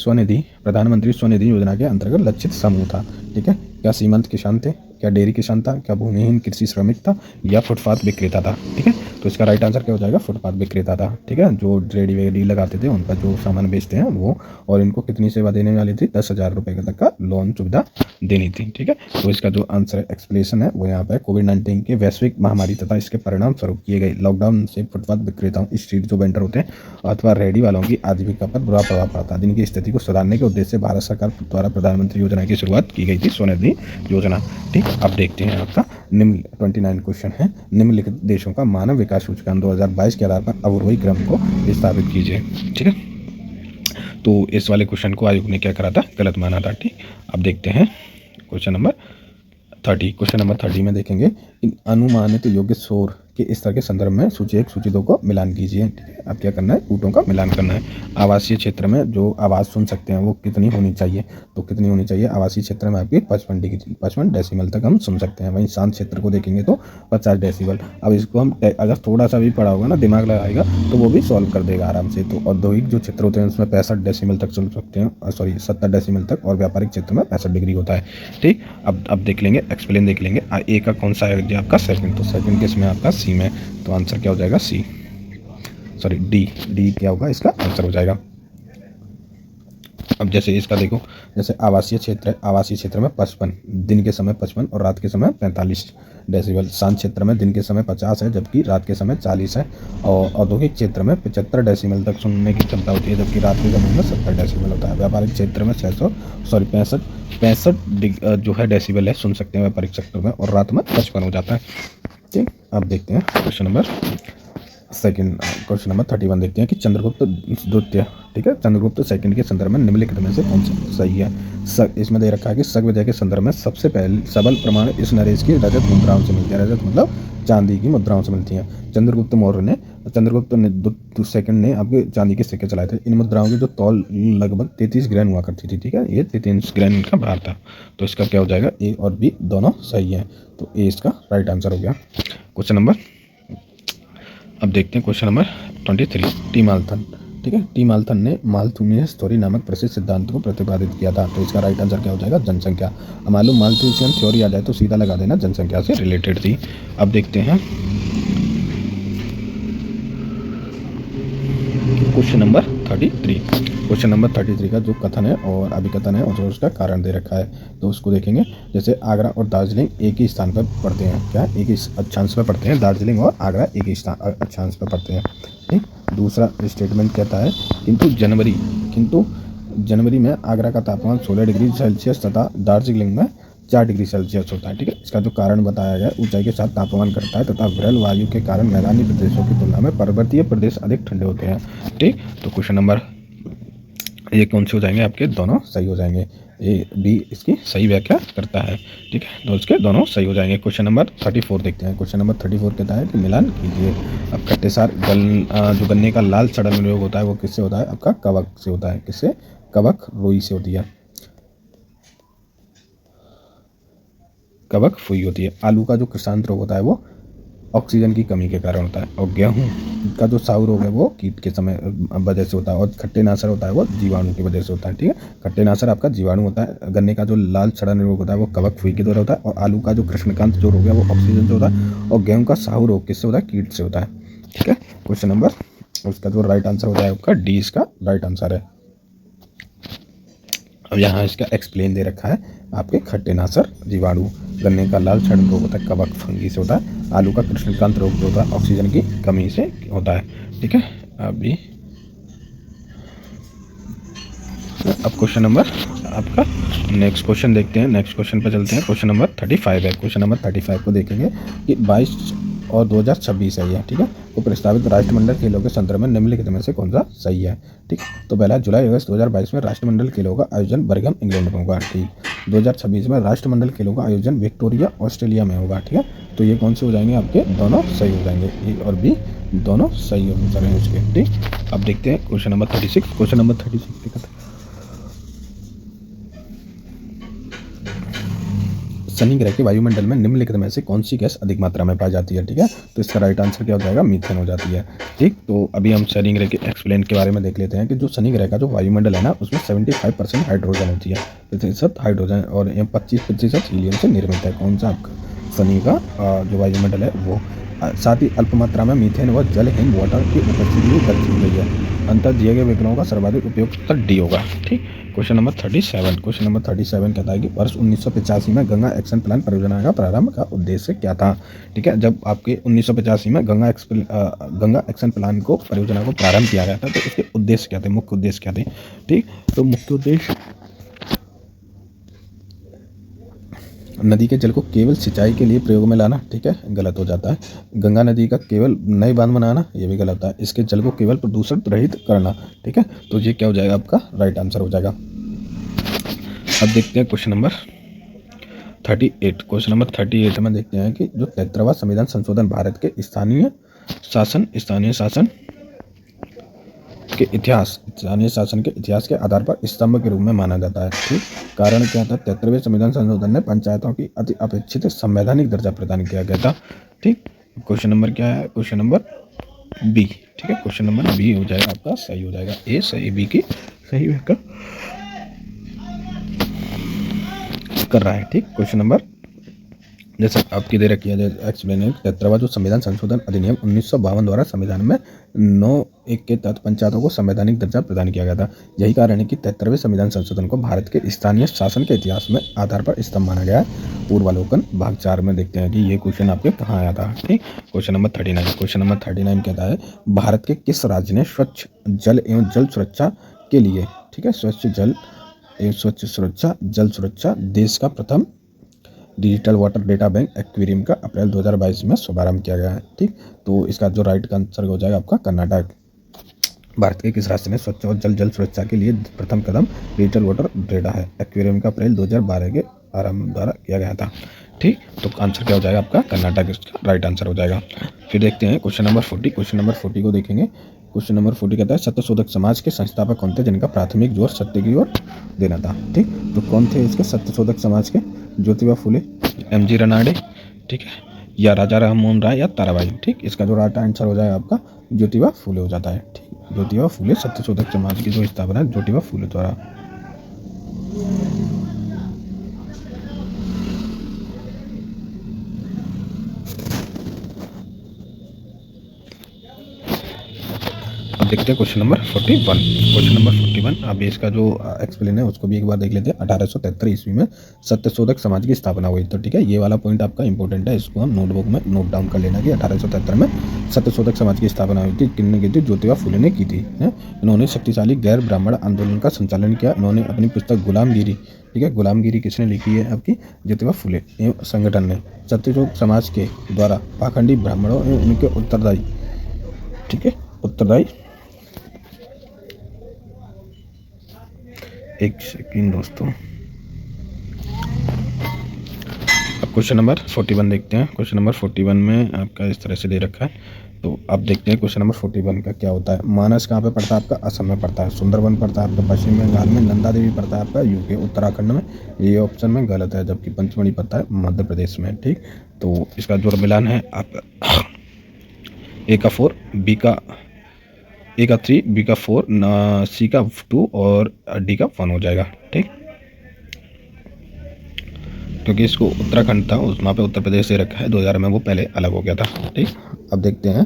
स्वनिधि योजना के अंतर्गत लक्षित समूह था। ठीक है, क्या सीमांत किसान थे, क्या डेयरी किसान था, क्या भूमिहीन कृषि श्रमिक था, या फुटपाथ विक्रेता था। ठीक है, तो इसका राइट आंसर क्या हो जाएगा, फुटपाथ विक्रेता था। ठीक है, जो रेडी वेडी लगाते थे, उनका जो सामान बेचते हैं वो, और इनको कितनी सेवा देने वाली थी, 10,000 रुपये तक का लोन सुविधा देनी थी। ठीक है, तो इसका जो आंसर एक्सप्लेनेशन है वो यहाँ पर कोविड-19 के वैश्विक महामारी तथा इसके परिणाम स्वरूप किए गए लॉकडाउन से फुटपाथ विक्रेताओं, स्ट्रीट जो वेंडर होते हैं अथवा रेडी वालों की आजीविका पर बुरा प्रभाव पड़ता है, जिनकी स्थिति को सुधारने के उद्देश्य से भारत सरकार द्वारा प्रधानमंत्री योजना की शुरुआत की गई थी, स्वनिधि की योजना। ठीक, अब देखते हैं आपका निम्न 29 क्वेश्चन है, निम्नलिखित देशों का मानव विकास सूचकांक 2022 के आधार पर अवरोही क्रम को विस्थापित कीजिए। ठीक है, तो इस वाले क्वेश्चन को आयोग ने क्या करा था, गलत माना था। ठीक, अब देखते हैं क्वेश्चन नंबर 30। क्वेश्चन नंबर 30 में देखेंगे इन अनुमानित योग्य शोर के स्तर के संदर्भ में सूची 1 सूची 2 को मिलान कीजिए। ठीक है, अब क्या करना है, ऊँटों का मिलान करना है। आवासीय क्षेत्र में जो आवाज़ सुन सकते हैं वो कितनी होनी चाहिए, तो कितनी होनी चाहिए, आवासीय क्षेत्र में आपकी 55 डेसिबल तक हम सुन सकते हैं। वहीं शांत क्षेत्र को देखेंगे तो 50 डेसिबल। अब इसको हम अगर थोड़ा सा भी पढ़ा होगा ना, दिमाग लगाएगा तो वो भी सॉल्व कर देगा आराम से। तो औद्योगिक जो क्षेत्र होते हैं उसमें 65 डेसिबल तक सुन सकते हैं, सॉरी 70 डेसिबल तक, और व्यापारिक क्षेत्र में 65 डिग्री होता है। ठीक, अब देख लेंगे, एक्सप्लेन देख लेंगे। ए का कौन सा है आपका, सेकंड, तो सेकंड के इसमें आपका सी में, तो आंसर क्या हो जाएगा, सी, सॉरी डी क्या होगा इसका आंसर हो जाएगा। अब जैसे इसका देखो, जैसे आवासीय क्षेत्र है, आवासीय क्षेत्र में 55, दिन के समय 55 और रात के समय 45 डेसिबल। शांत क्षेत्र में दिन के समय 50 है जबकि रात के समय 40 है। और औद्योगिक क्षेत्र में 75 डेसिबल तक सुनने की क्षमता होती है जबकि रात के समय में 70 डेसिबल होता है। व्यापारिक क्षेत्र में 65 जो है डेसिबल है सुन सकते हैं व्यापारिक क्षेत्र में, और रात में 55 हो जाता है। ठीक, अब देखते हैं question number second, question number 31 देखते हैं कि चंद्रगुप्त द्वितीय, ठीक है, चंद्रगुप्त सेकंड के संदर्भ में निम्नलिखित में से कौन सा सही है। इसमें दे रखा है कि शक विजय के संदर्भ में सबसे पहले सबल प्रमाण इस नरेश की रजत मुद्राओं से मिलती है। रजत मतलब चांदी की मुद्राओं से मिलती हैं। चंद्रगुप्त ने सेकंड ने आपके चांदी के सिक्के चलाए थे। इन मुद्राओं की जो तौल लगभग 33 ग्राम हुआ करती थी। ठीक है, ये 33 ग्राम इनका भार था। तो इसका क्या हो जाएगा, ए और बी दोनों सही है, तो ए इसका राइट आंसर हो गया। क्वेश्चन नंबर, अब देखते हैं क्वेश्चन नंबर 23, टी मालथन। ठीक है, टी मालथन ने माल्थुसियन थ्योरी नामक प्रसिद्ध सिद्धांत को प्रतिपादित किया था। तो इसका राइट आंसर क्या हो जाएगा, जनसंख्या। मालूम माल्थुसियन थ्योरी आ जाए तो सीधा लगा देना जनसंख्या से रिलेटेड थी। अब देखते हैं क्वेश्चन नंबर 33। क्वेश्चन नंबर 33 का जो कथन है और अभिकथन है और जो उसका कारण दे रखा है, तो उसको देखेंगे। जैसे आगरा और दार्जिलिंग एक ही स्थान पर पढ़ते हैं, क्या एक ही अक्षांश पर पढ़ते हैं, दार्जिलिंग और आगरा एक ही अक्षांश पर पढ़ते हैं। ठीक, दूसरा स्टेटमेंट कहता है किंतु जनवरी में आगरा का तापमान 16 डिग्री सेल्सियस तथा दार्जिलिंग में 4 डिग्री सेल्सियस होता है। ठीक है, इसका जो कारण बताया गया, ऊंचाई के साथ तापमान घटता है तथा विरल वायु के कारण मैदानी प्रदेशों की तुलना में पर्वतीय प्रदेश अधिक ठंडे होते हैं। ठीक, तो क्वेश्चन नंबर ये कौन से हो जाएंगे आपके, दोनों सही हो जाएंगे। ए बी इसकी सही व्याख्या करता है। ठीक है, तो इसके दोनों सही हो जाएंगे। क्वेश्चन नंबर 34 देखते हैं। क्वेश्चन नंबर 34 कहता है कि मिलान कीजिए। अब खट्टेसार जो गन्ने का लाल सड़न प्रयोग होता है वो किससे होता है, आपका कवक से होता है। किससे, कवक रुई से होती है, कवक फुई होती है। आलू का जो कृषांत रोग होता है वो ऑक्सीजन की कमी के कारण होता है। और गेहूं का जो साउ रोग है वो कीट के समय वजह से होता है। और खट्टेनाशर होता है वो जीवाणु की वजह से होता है। ठीक है, खट्टेनाशर आपका जीवाणु होता है। गन्ने का जो लाल सड़न रोग होता है वो कवक फुई के द्वारा होता है। और आलू का जो कृष्णकांत जो रोग है वो ऑक्सीजन से होता है। और गेहूं का साउ रोग किससे होता है, कीट से होता है। ठीक है, क्वेश्चन नंबर, उसका जो राइट आंसर हो जाएगा आपका डी इसका राइट आंसर है। अब यहाँ इसका एक्सप्लेन दे रखा है आपके खट्टेनाशर जीवाणु, गन्ने का लाल सड़न रोग होता है कवक फंगी से होता है, आलू का कृष्णकांत रोग जो होता है ऑक्सीजन की कमी से होता है। ठीक है, अभी अब क्वेश्चन नंबर आपका नेक्स्ट क्वेश्चन देखते हैं। नेक्स्ट क्वेश्चन पर चलते हैं। क्वेश्चन नंबर 35 है। क्वेश्चन नंबर 35 को देखेंगे कि 22 और 2026 है ये। ठीक है, तो प्रस्तावित राष्ट्रमंडल खेलों के संदर्भ में निम्नलिखित में से कौन सा सही है। ठीक, तो पहला जुलाई अगस्त 2022 में राष्ट्रमंडल खेलों का आयोजन बर्मिंघम इंग्लैंड में होगा। ठीक, 2026 में राष्ट्रमंडल खेलों का आयोजन विक्टोरिया ऑस्ट्रेलिया में होगा। ठीक है, तो ये कौन से हो जाएंगे आपके, दोनों सही हो जाएंगे, ए और बी दोनों सही हो जाएंगे उसके। ठीक, अब देखते हैं क्वेश्चन नंबर 36। क्वेश्चन नंबर 36 देखते हैं, शनि ग्रह के वायुमंडल में निम्नलिखित में से कौन सी गैस अधिक मात्रा में पाई जाती है। ठीक है, तो इसका राइट आंसर क्या हो जाएगा, मीथेन हो जाती है। ठीक, तो अभी हम शनि ग्रह के एक्सप्लेन के बारे में देख लेते हैं कि जो शनि ग्रह का जो वायुमंडल है ना उसमें 75% हाइड्रोजन होती है, प्रतिशत हाइड्रोजन, और 25% हीलियम से निर्मित है। कौन सा आपका शनि का जो वायुमंडल है वो। साथ ही अल्प मात्रा में मीथेन व जल हिम वाटर की उपस्थिति भी दर्ज की गई है। अंतर दिए गए विकल्पों का सर्वाधिक उपयुक्त उत्तर डी होगा। ठीक, क्वेश्चन नंबर 37। क्वेश्चन नंबर 37 कहता है कि वर्ष 1985 में गंगा एक्शन प्लान परियोजना का प्रारंभ का उद्देश्य क्या था। ठीक है, जब आपके 1985 में गंगा एक्शन प्लान को परियोजना को प्रारंभ किया गया था तो उसके उद्देश्य क्या थे, मुख्य उद्देश्य क्या थे। ठीक, तो मुख्य उद्देश्य नदी के जल को केवल सिंचाई के लिए प्रयोग में लाना, ठीक है, गलत हो जाता है। गंगा नदी का केवल नए बांध बनाना, ये भी गलत है। इसके जल को केवल प्रदूषण रहित करना, ठीक है, तो ये क्या हो जाएगा, आपका राइट आंसर हो जाएगा। अब देखते हैं क्वेश्चन नंबर 38। क्वेश्चन नंबर 38 में देखते हैं कि जो 73वां संविधान संशोधन भारत के स्थानीय शासन के इतिहास के आधार पर स्तंभ के रूप में माना जाता है, ठीक। कारण क्या था, 73वें संविधान संशोधन ने पंचायतों की अति अपेक्षित संवैधानिक दर्जा प्रदान किया गया था, ठीक। क्वेश्चन नंबर क्या है, क्वेश्चन नंबर बी, ठीक है, क्वेश्चन नंबर बी हो जाएगा आपका, सही हो जाएगा। ए सही, बी की सही का कर रहा है, ठीक। क्वेश्चन नंबर जैसे आपकी दे रखी है एक्सप्लेन, 73वां जो संविधान संशोधन अधिनियम 1952 द्वारा संविधान में 9(1) के तहत पंचायतों को संवैधानिक दर्जा प्रदान किया गया था। यही कारण है कि 73वें संविधान संशोधन को भारत के स्थानीय शासन के इतिहास में आधार पर स्तंभ माना गया है। पूर्वावलोकन भाग 4 में देखते हैं कि ये क्वेश्चन आपके कहाँ आया था, ठीक। Question number 39। क्वेश्चन नंबर 39 कहता है, भारत के किस राज्य ने स्वच्छ जल एवं जल सुरक्षा के लिए, ठीक है, स्वच्छ जल सुरक्षा देश का प्रथम digital water data bank aquarium का अप्रैल 2022 में शुभारंभ किया गया है, ठीक। तो इसका जो राइट आंसर हो जाएगा आपका कर्नाटक। भारत के किस राज्य ने स्वच्छ और जल सुरक्षा के लिए प्रथम कदम डिजिटल वाटर डेटा है एक्वेरियम का अप्रैल 2012 के आरंभ द्वारा किया गया था, ठीक। तो आंसर क्या हो जाएगा आपका कर्नाटक, इसका राइट आंसर हो जाएगा। फिर देखते हैं क्वेश्चन नंबर 40। क्वेश्चन नंबर 40 को देखेंगे। क्वेश्चन नंबर 40 कहता है, सत्यशोधक समाज के संस्थापक कौन थे जिनका प्राथमिक जोर सत्य की ओर देना था, ठीक। तो कौन थे इसके सत्यशोधक समाज के, ज्योतिबा फुले, एम.जी. रनाडे, ठीक है, या राजा राममोहन राय या ताराबाई, ठीक। इसका जो राइट आंसर हो जाएगा आपका ज्योतिबा फुले हो जाता है, ठीक। ज्योतिबा फुले सत्यशोधक समाज की जो स्थापना है ज्योतिबा फुले द्वारा। अब देखते हैं क्वेश्चन नंबर 41। क्वेश्चन नंबर 41, अब इसका जो एक्सप्लेन है उसको भी एक बार देख लेते हैं। 1873 ईस्वी में सत्यशोधक समाज की स्थापना हुई, तो ठीक है, ये वाला पॉइंट आपका इंपॉर्टेंट है, इसको हम नोटबुक में नोट डाउन कर लेना कि 1873 में सत्यशोधक समाज की स्थापना हुई थी। किसने की थी, ज्योतिबा फुले ने की थी। इन्होंने शक्तिशाली गैर ब्राह्मण आंदोलन का संचालन किया। इन्होंने अपनी पुस्तक गुलामगिरी, ठीक है, गुलामगिरी किसने लिखी है आपकी, ज्योतिबा फुले एवं संगठन ने सत्यशोधक समाज के द्वारा पाखंडी ब्राह्मणों एवं उनके उत्तरदायी, ठीक है, उत्तरदायी, एक सेकंड दोस्तों, अब क्वेश्चन नंबर 41 देखते हैं। क्वेश्चन नंबर 41 में आपका इस तरह से दे रखा है, तो अब देखते हैं क्वेश्चन नंबर 41 का क्या होता है। मानस कहाँ पे पड़ता है आपका, असम में पड़ता है। सुंदरबन पड़ता है आपका पश्चिम बंगाल में। नंदा देवी पड़ता है आपका यूके उत्तराखंड में, ये ऑप्शन में गलत है, जबकि पंचमढ़ी पड़ता है मध्य प्रदेश में, ठीक। तो इसका जो मिलान है आप ए का 4, बी का 3, बी का 4, सी का 2 और डी का 1 हो जाएगा, ठीक। क्योंकि इसको उत्तराखंड था उस वहाँ पे उत्तर प्रदेश से रखा है, 2000 में वो पहले अलग हो गया था, ठीक। अब देखते हैं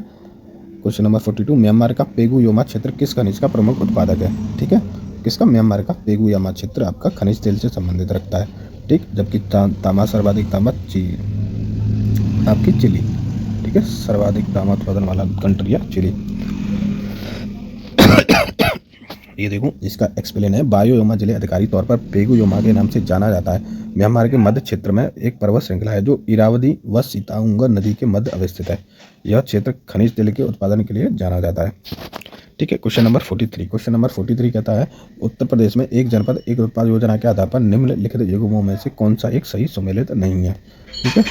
क्वेश्चन नंबर 42। म्यांमार का पेगु योमा क्षेत्र किस खनिज का प्रमुख उत्पादक है, ठीक है। किसका, म्यांमार का पेगु योमा क्षेत्र आपका खनिज तेल से संबंधित रखता है, ठीक। जबकि तांबा सर्वाधिक तांबा आपकी चिली, ठीक है, सर्वाधिक तांबा उत्पादन वाला कंट्री है चिली। ये देखो इसका एक्सप्लेन है, बायो योमा जिले अधिकारी तौर पर पेगु योमा के नाम से जाना जाता है। म्यांमार के मध्य क्षेत्र में एक पर्वत श्रृंखला है जो इरावदी व सीताउंग नदी के मध्य अवस्थित है। यह क्षेत्र खनिज तेल के उत्पादन के लिए जाना जाता है, ठीक है। Question number 43। क्वेश्चन नंबर 43 कहता है, उत्तर प्रदेश में एक जनपद एक उत्पाद योजना के आधार पर निम्नलिखित युग्मों में से कौन सा एक सही सुमेलित नहीं है, ठीक है।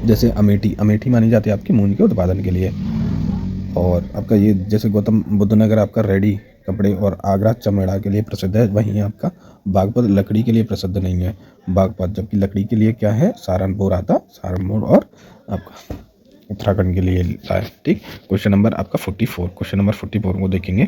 जैसे अमेठी मानी जाती है आपकी मूंग के उत्पादन के लिए, और आपका ये जैसे गौतम बुद्ध नगर आपका रेडी कपड़े और आगरा चमड़ा के लिए प्रसिद्ध है। वहीं आपका बागपत लकड़ी के लिए प्रसिद्ध नहीं है, बागपत, जबकि लकड़ी के लिए क्या है, सहारनपुर आता, सहारनपुर और आपका उत्तराखंड के लिए है, ठीक। क्वेश्चन नंबर आपका 44। क्वेश्चन नंबर 44 को देखेंगे।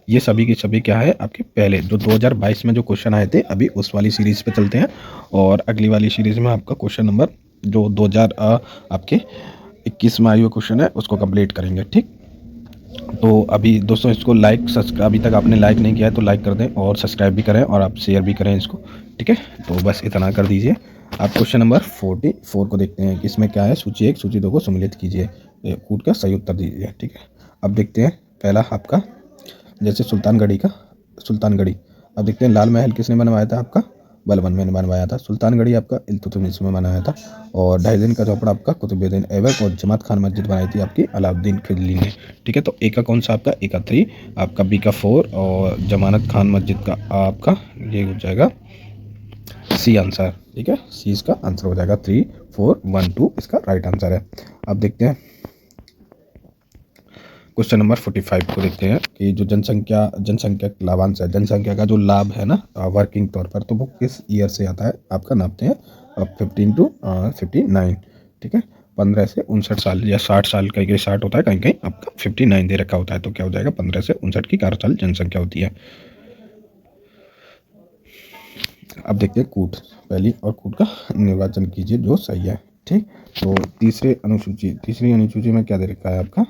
ये सभी के सभी क्या है आपके पहले जो 2022 में जो क्वेश्चन आए थे, अभी उस वाली सीरीज पे चलते हैं, और अगली वाली सीरीज में आपका क्वेश्चन नंबर जो 2021 में आयु क्वेश्चन है उसको कंप्लीट करेंगे, ठीक। तो अभी दोस्तों इसको लाइक सब्सक्राइब, अभी तक आपने लाइक नहीं किया है तो लाइक कर दें और सब्सक्राइब भी करें और आप शेयर भी करें इसको, ठीक है। तो बस इतना कर दीजिए। आप क्वेश्चन नंबर 44 को देखते हैं कि इसमें क्या है, सूची 1 सूची 2 को सम्मिलित कीजिए, कूट का सही उत्तर दीजिए, ठीक है। अब देखते हैं पहला आपका जैसे सुल्तानगढ़ी। अब देखते हैं लाल महल किसने बनवाया था आपका, बलबन में बनवाया था। सुल्तानगढ़ी आपका इल्तुतमिश में बनाया था। और 2.5 दिन का चौपड़ा आपका कुतुबुद्दीन ऐबक और जमात खान मस्जिद बनाई थी आपकी अलाउद्दीन खिलजी ने। ठीक है, तो ए का कौन सा आपका, ए का 3, आपका बी का 4 और जमानत खान मस्जिद का आपका ये हो जाएगा सी आंसर। ठीक है, सी इसका आंसर हो जाएगा। 3 4 1 2 इसका राइट आंसर है। अब देखते हैं क्वेश्चन नंबर 45 को देखते हैं कि जो जनसंख्या लाभांश है, जनसंख्या का जो लाभ है ना वर्किंग तौर पर, तो वो किस ईयर से आता है आपका, नापते हैं 15 to 59। ठीक है, 15 से 59 साल या 60 साल, कहीं कहीं 60 होता है, कहीं कहीं आपका 59 दे रखा होता है। तो क्या हो जाएगा, 15 से 59 की कार्यकाल जनसंख्या होती है। अब देखते हैं कूट, पहली और कूट का निर्वाचन कीजिए जो सही है। ठीक, तो तीसरी अनुसूची में क्या दे रखा है आपका,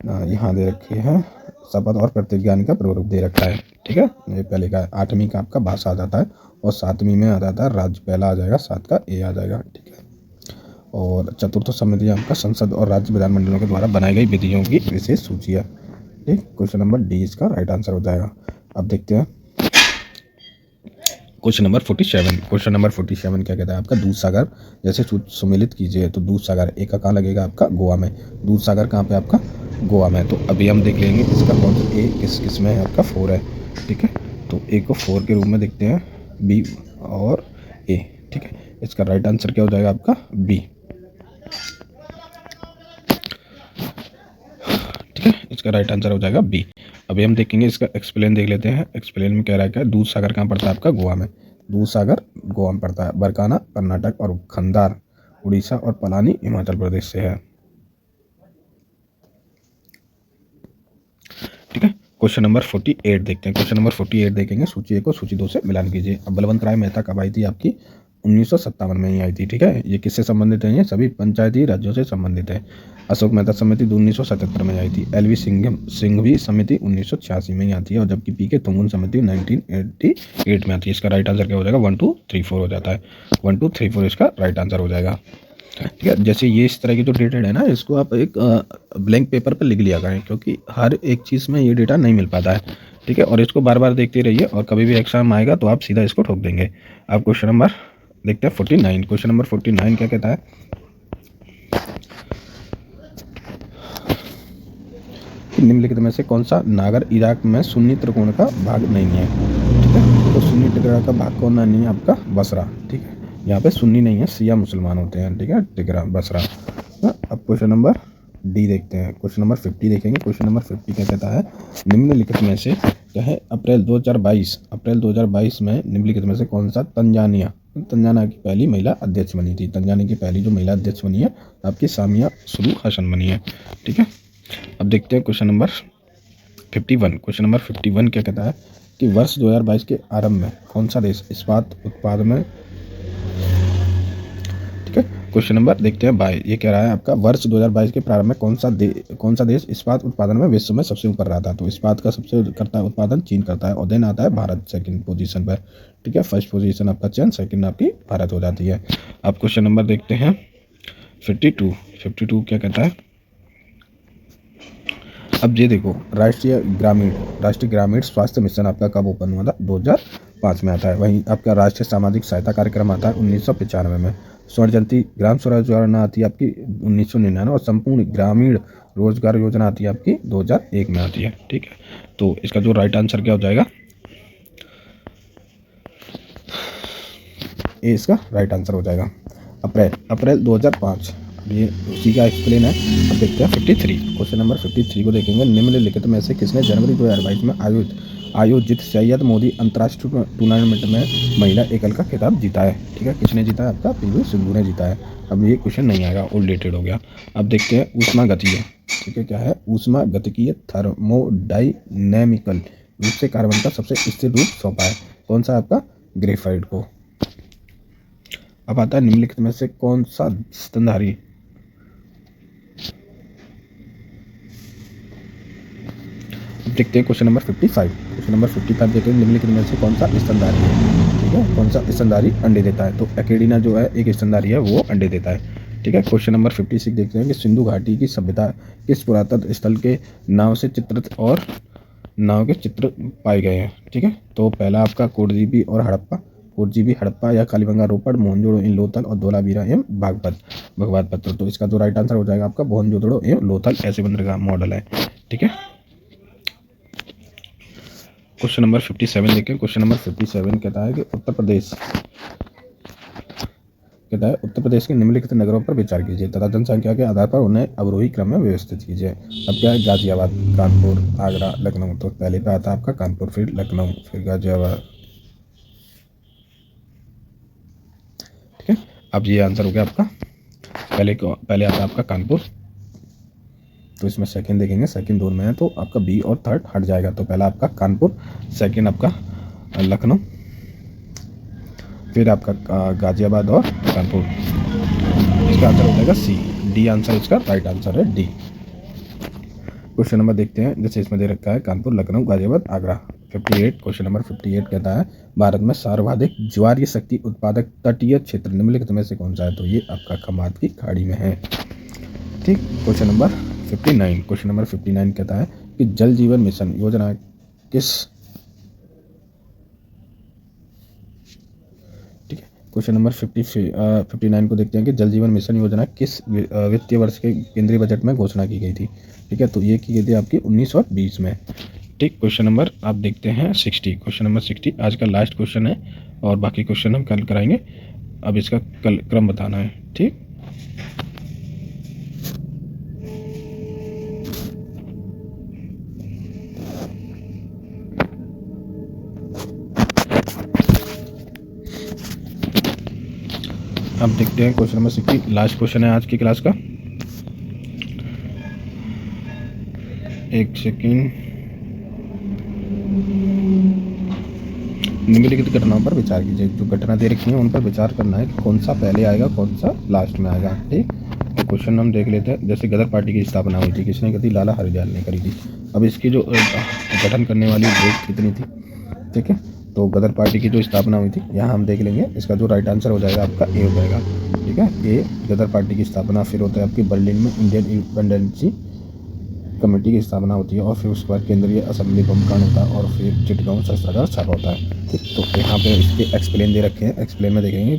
यहाँ दे रखी है शपथ और प्रतिज्ञान का प्रारूप दे रखा है। ठीक है, ये पहले का 8वीं का आपका भाषा आ जाता है और 7वीं में आ जाता है राज्य, पहला आ जाएगा, 7 का ए आ जाएगा। ठीक है, और चतुर्थ समिति आपका संसद और राज्य विधानमंडलों के द्वारा बनाई गई विधियों की विशेष सूची है। ठीक, क्वेश्चन नंबर डी इसका राइट आंसर हो जाएगा। अब देखते हैं क्वेश्चन नंबर 47। क्वेश्चन नंबर 47 क्या कहता है आपका, दूध सागर जैसे सुमेलित कीजिए। तो दूध सागर एक का कहाँ लगेगा आपका, गोवा में। दूध सागर कहाँ पे आपका, गोवा में। तो अभी हम देख लेंगे इसका कौन सा ए किस में है आपका, 4 है। ठीक है, तो ए को 4 के रूप में देखते हैं, बी और ए। ठीक है, इसका राइट आंसर क्या हो जाएगा आपका, बी। ठीक है, इसका राइट आंसर हो जाएगा बी। अभी हम देखेंगे इसका एक्सप्लेन देख लेते हैं। एक्सप्लेन में कह रहा है क्या, दूध सागर कहाँ पड़ता है आपका, गोवा में। दूध सागर गोवा में पड़ता है। बरकाना कर्नाटक और खंदार उड़ीसा और पलानी हिमाचल प्रदेश से है। ठीक है, क्वेश्चन नंबर 48 देखते हैं। क्वेश्चन नंबर 48 देखेंगे, सूची 1 को सूची 2 से मिलान कीजिए। अब बलवंत राय मेहता कब आई थी आपकी, 1957 में ही आई थी। ठीक है, ये किससे संबंधित है, ये सभी पंचायती राज्यों से संबंधित है। अशोक मेहता समिति 1977 में आई थी। एलवी सिंघवी समिति 1986 में ही आती है। और जबकि पीके तुंगन समिति 1988 में आती है। इसका राइट आंसर क्या हो जाएगा, 1 2 3 4 हो जाता है। 1 2 3 4 इसका राइट आंसर हो जाएगा। ठीक है, जैसे ये इस तरह की जो डेटेड है ना, इसको आप एक ब्लैंक पेपर पर लिख लिया करें, क्योंकि हर एक चीज़ में ये डेटा नहीं मिल पाता है। ठीक है, और इसको बार बार देखते रहिए, और कभी भी एग्जाम आएगा तो आप सीधा इसको ठोक देंगे। आप क्वेश्चन नंबर देखते हैं 49। क्वेश्चन नंबर 49 क्या कहता है, निम्नलिखित में से कौन सा नागर इराक में सुन्नी त्रिकोण का भाग नहीं है। ठीक है, तो सुन्नी त्रिकोण का भाग कौन नहीं है आपका, बसरा। ठीक है, यहाँ पे सुन्नी नहीं है, शिया मुसलमान होते हैं। ठीक है, टिकरा बसरा। अब क्वेश्चन नंबर डी देखते हैं। क्वेश्चन नंबर 50 देखेंगे। क्वेश्चन नंबर 50 क्या कहता है, निम्नलिखित में से क्या है, अप्रैल 2022 में निम्नलिखित में से कौन सा तंजानिया की पहली महिला अध्यक्ष बनी थी। तंजानिया की पहली जो महिला अध्यक्ष बनी है आपकी सामिया सुलू हसन बनी है। ठीक है, अब देखते हैं क्वेश्चन नंबर 51। क्वेश्चन नंबर 51 क्या कहता है कि वर्ष 2022 के आरंभ में कौन सा देश इस्पात उत्पादन में। ठीक है, क्वेश्चन नंबर देखते हैं बाय, ये कह रहा है आपका वर्ष 2022 के प्रारंभ में कौन सा देश इस्पात उत्पादन में विश्व में सबसे ऊपर रहा था। तो इस्पात का सबसे करता है उत्पादन चीन करता है, और देन आता है भारत सेकंड पोजीशन पर। ठीक है, फर्स्ट पोजीशन आपका चीन, सेकंड आपकी भारत हो जाती है। अब क्वेश्चन नंबर देखते हैं 52 क्या कहता है। अब ये देखो, राष्ट्रीय ग्रामीण स्वास्थ्य मिशन आपका कब ओपन हुआ था, 2005 में आता है। वहीं आपका राष्ट्रीय सामाजिक सहायता कार्यक्रम आता है 1995 में। स्वर्ण जयंती ग्राम स्वराज योजना आती है आपकी 1999, और संपूर्ण ग्रामीण रोजगार योजना आती है आपकी 2001 में आती है। ठीक है, तो इसका जो राइट आंसर क्या हो जाएगा, ये इसका राइट आंसर हो जाएगा। अप्रैल 2005, ये उसी का एक्सप्लेन है। अब देखते हैं 53। क्वेश्चन नंबर 53 को देखेंगे, निम्नलिखित में से किसने जनवरी 2022 में आयोजित सैयद मोदी अंतर्राष्ट्रीय टूर्नामेंट में महिला एकल का खिताब जीता है। ठीक है, किसने जीता है आपका, पीवी सिंधु ने जीता है। अब ये क्वेश्चन नहीं आएगा, ओल्डेटेड हो गया। अब देखते हैं ऊष्मागतिकीय। ठीक है, क्या है, ऊष्मागतिकीय थर्मोडायनेमिकल रूप से कार्बन का सबसे स्थिर रूप सौंपा है। कौन सा आपका, ग्रेफाइट को। अब आता है निम्नलिखित में से कौन सा स्तनधारी देखते हैं क्वेश्चन नंबर 55। क्वेश्चन नंबर 55 देखते हैं, निम्नलिखित में से कौन सा स्तनधारी है। ठीक है, कौन सा स्तनधारी अंडे देता है। तो एकेडिना जो है एक स्तनधारी है, वो अंडे देता है। ठीक है, क्वेश्चन नंबर 56 देखते हैं कि सिंधु घाटी की सभ्यता किस पुरातत्व स्थल के नाव से चित्रित और नाव के चित्र पाए गए हैं। ठीक है, तो पहला आपका कोटदीपी और हड़प्पा, पुरजीवी हड़प्पा या कालीबंगा रोपड़, मोहनजोदड़ो इन लोथल और धोलावीरा एवं भगवत पत्र। तो इसका जो राइट आंसर हो जाएगा आपका मोहनजोदड़ो एवं लोथल ऐसे बंदरगाह मॉडल है। ठीक है, क्वेश्चन नंबर 57 देखें। क्वेश्चन नंबर 57 कहता है कि उत्तर प्रदेश के निम्नलिखित नगरों पर विचार कीजिए तथा जनसंख्या के आधार पर उन्हें अवरोही क्रम में व्यवस्थित कीजिए। अब क्या है, गाजियाबाद, कानपुर, आगरा, लखनऊ। तो पहले पे आता है आपका कानपुर, फिर लखनऊ, फिर गाजियाबाद। ठीक है, अब ये आंसर हो गया आपका। पहले आता है आपका कानपुर, तो इसमें सेकंड देखेंगे, सेकंड दो में है तो आपका बी और थर्ड हट जाएगा। तो पहला आपका कानपुर, सेकंड आपका लखनऊ, फिर आपका गाजियाबाद और कानपुर। इसका आंसर हो जाएगा सी, डी आंसर इसका राइट आंसर है, डी। क्वेश्चन नंबर देखते हैं, जैसे इसमें दे रखा है कानपुर, लखनऊ, गाजियाबाद, आगरा। 58 क्वेश्चन नंबर 58 कहता है भारत में सर्वाधिक ज्वारीय शक्ति उत्पादक तटीय क्षेत्र निम्नलिखित में से कौन सा है। तो ये आपका खमात की खाड़ी में है। ठीक, क्वेश्चन नंबर 59 कहता है कि जल जीवन मिशन योजना किस, ठीक है, क्वेश्चन नंबर 59 को देखते हैं कि जल जीवन मिशन योजना किस वित्तीय वर्ष के केंद्रीय बजट में घोषणा की गई थी। ठीक है, तो ये की गई थी आपकी 19 और 20 में। ठीक, क्वेश्चन नंबर आप देखते हैं 60, क्वेश्चन नंबर 60 आज का लास्ट क्वेश्चन है और बाकी क्वेश्चन हम कल कराएंगे। अब इसका कल क्रम बताना है। ठीक, अब देखते हैं क्वेश्चन नंबर 60 लास्ट क्वेश्चन है आज की क्लास का। एक सेकेंड, निम्नलिखित घटनाओं पर विचार कीजिए। जो घटना दे रखी है उन पर विचार करना है कि कौन सा पहले आएगा, कौन सा लास्ट में आएगा। ठीक, तो क्वेश्चन हम देख लेते हैं। जैसे गदर पार्टी की स्थापना हुई थी, किसने की थी, लाला हरदयाल ने करी थी। अब इसकी जो गठन करने वाली डेट कितनी थी। ठीक है, तो गदर पार्टी की जो स्थापना हुई थी यहाँ हम देख लेंगे। इसका जो राइट आंसर हो जाएगा आपका ए हो जाएगा। ठीक है, ए गदर पार्टी की स्थापना। फिर होता है आपकी बर्लिन में इंडियन इंडिपेंडेंसी कमेटी की स्थापना होती है और फिर उसके बाद केंद्रीय असेंबली बम कांड होता है और फिर चिटगांव शस्त्रागार छापा होता है। ठीक, तो यहाँ पे इसके एक्सप्लेन दे रखे हैं। एक्सप्लेन में देखेंगे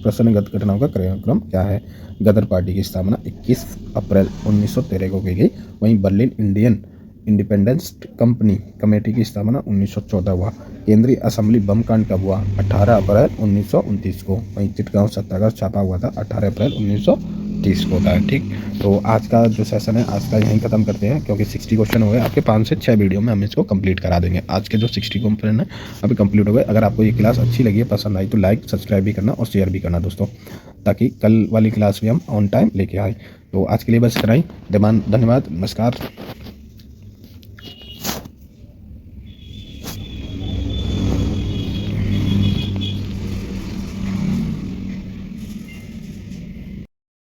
प्रश्नगत घटनाओं का क्रम क्या है। गदर पार्टी की स्थापना 21 अप्रैल 1913 को की गई। वहीं बर्लिन इंडियन इंडिपेंडेंस कमेटी की स्थापना 1914 हुआ। केंद्रीय असेंबली बम कांड कब हुआ, 18 अप्रैल 1929 को। वहीं चिटगांव सत्याग्रह छापा हुआ था 18 अप्रैल 1930 को होता है। ठीक, तो आज का जो सेशन है आज का यहीं खत्म करते हैं, क्योंकि 60 क्वेश्चन हो गए आपके। 5 से 6 वीडियो में हम इसको कंप्लीट करा देंगे। आज के जो 60 क्वेश्चन है अभी कंप्लीट हो गए। अगर आपको ये क्लास अच्छी लगी है, पसंद आई, तो लाइक सब्सक्राइब भी करना और शेयर भी करना दोस्तों, ताकि कल वाली क्लास भी हम ऑन टाइम लेके आए। तो आज के लिए बस इतना ही। धन्यवाद, नमस्कार।